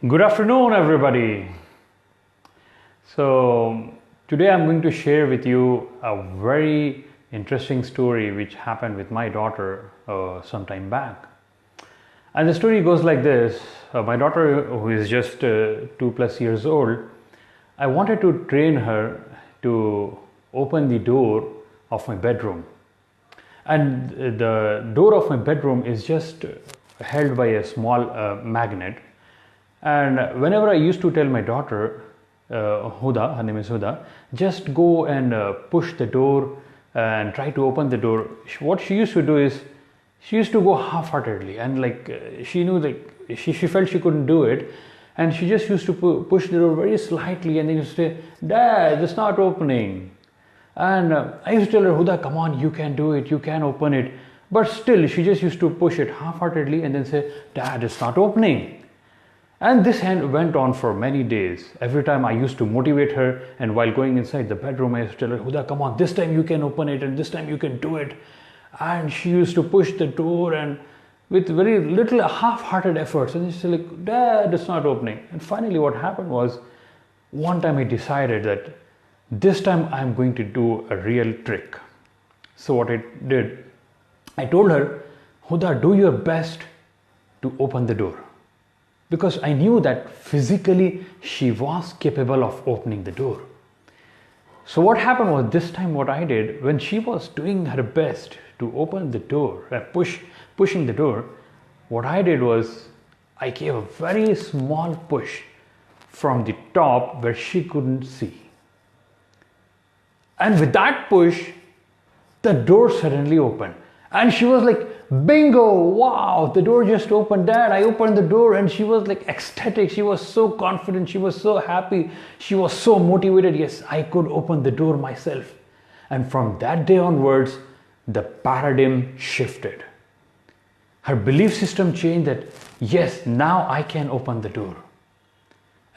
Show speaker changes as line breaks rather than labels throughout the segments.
Good afternoon, everybody. So, today I'm going to share with you a very interesting story which happened with my daughter some time back. And the story goes like this. My daughter, who is just 2+ years old, I wanted to train her to open the door of my bedroom. And the door of my bedroom is just held by a small magnet. And whenever I used to tell my daughter, Huda, her name is Huda, just go and push the door and try to open the door. What she used to do is, she used to go half-heartedly, and she knew she felt she couldn't do it, and she just used to push the door very slightly, and then used to say, "Dad, it's not opening." And I used to tell her, "Huda, come on, you can do it, you can open it." But still, she just used to push it half-heartedly and then say, "Dad, it's not opening." And this went on for many days. Every time I used to motivate her, and while going inside the bedroom, I used to tell her, "Huda, come on, this time you can open it, and this time you can do it." And she used to push the door, and with very little half-hearted efforts, and she's like, "Dad, it's not opening." And finally what happened was, one time I decided that this time I'm going to do a real trick. So what I did, I told her, "Huda, do your best to open the door." Because I knew that physically she was capable of opening the door. So what happened was, this time what I did, when she was doing her best to open the door, pushing the door, what I did was, I gave a very small push from the top where she couldn't see. And with that push, the door suddenly opened. And she was like, "Bingo, wow, the door just opened, Dad, I opened the door." And she was like ecstatic, she was so confident, she was so happy, she was so motivated. Yes, I could open the door myself. And from that day onwards, the paradigm shifted. Her belief system changed that, yes, now I can open the door.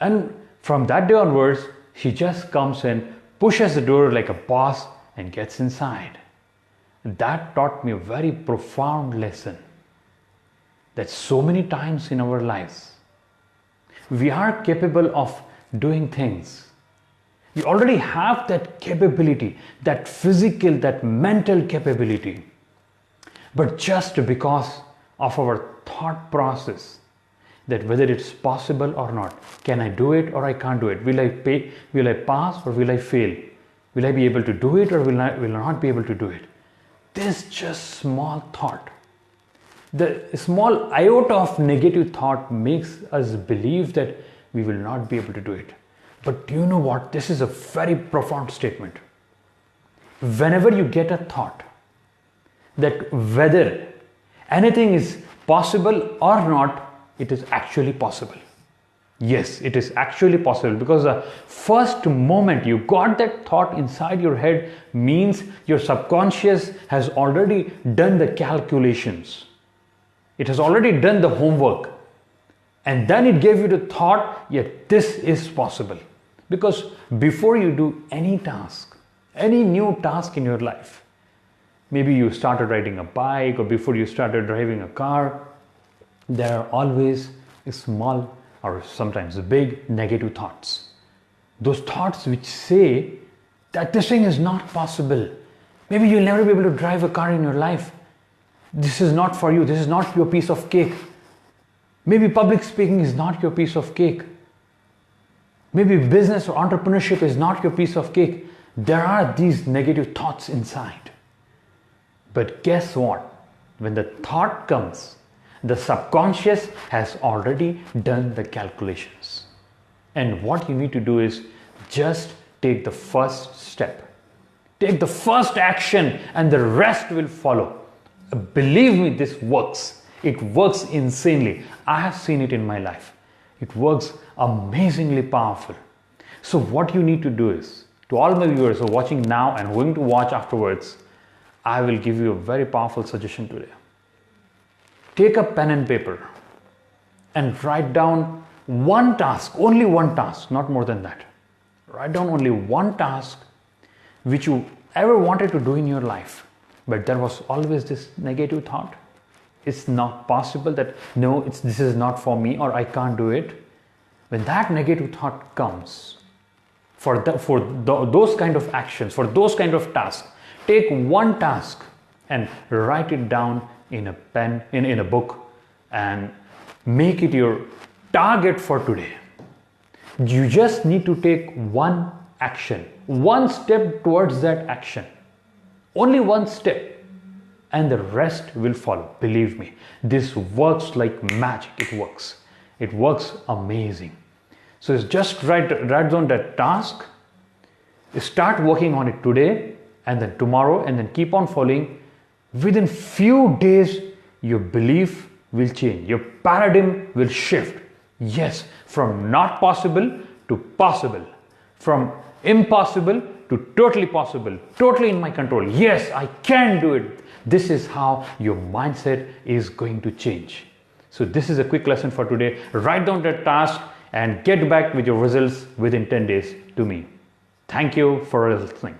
And from that day onwards, she just comes and pushes the door like a boss and gets inside. That taught me a very profound lesson, that so many times in our lives, we are capable of doing things. We already have that capability, that physical, that mental capability. But just because of our thought process, that whether it's possible or not, can I do it or I can't do it? Will I pass or will I fail? Will I be able to do it or will I not be able to do it? This just small thought, the small iota of negative thought makes us believe that we will not be able to do it. But do you know what? This is a very profound statement. Whenever you get a thought that whether anything is possible or not, it is actually possible. Yes, it is actually possible, because the first moment you got that thought inside your head means your subconscious has already done the calculations. It has already done the homework. And then it gave you the thought, yet this is possible. Because before you do any task, any new task in your life, maybe you started riding a bike or before you started driving a car, there are always small or sometimes big negative thoughts. Those thoughts which say that this thing is not possible. Maybe you'll never be able to drive a car in your life. This is not for you. This is not your piece of cake. Maybe public speaking is not your piece of cake. Maybe business or entrepreneurship is not your piece of cake. There are these negative thoughts inside. But guess what? When the thought comes, the subconscious has already done the calculations. And what you need to do is just take the first step. Take the first action and the rest will follow. Believe me, this works. It works insanely. I have seen it in my life. It works amazingly powerful. So what you need to do is, to all my viewers who are watching now and going to watch afterwards, I will give you a very powerful suggestion today. Take a pen and paper and write down one task, only one task, not more than that. Write down only one task which you ever wanted to do in your life, but there was always this negative thought. It's not possible, that no, this is not for me, or I can't do it. When that negative thought comes, those kind of actions, for those kind of tasks, take one task and write it down in a pen, in a book, and make it your target for today. You just need to take one action, one step towards that action. Only one step, and the rest will follow. Believe me, this works like magic. It works. It works amazing. So it's just write down that task, start working on it today, and then tomorrow, and then keep on following. Within few days, your belief will change. Your paradigm will shift. Yes, from not possible to possible. From impossible to totally possible. Totally in my control. Yes, I can do it. This is how your mindset is going to change. So this is a quick lesson for today. Write down that task and get back with your results within 10 days to me. Thank you for listening.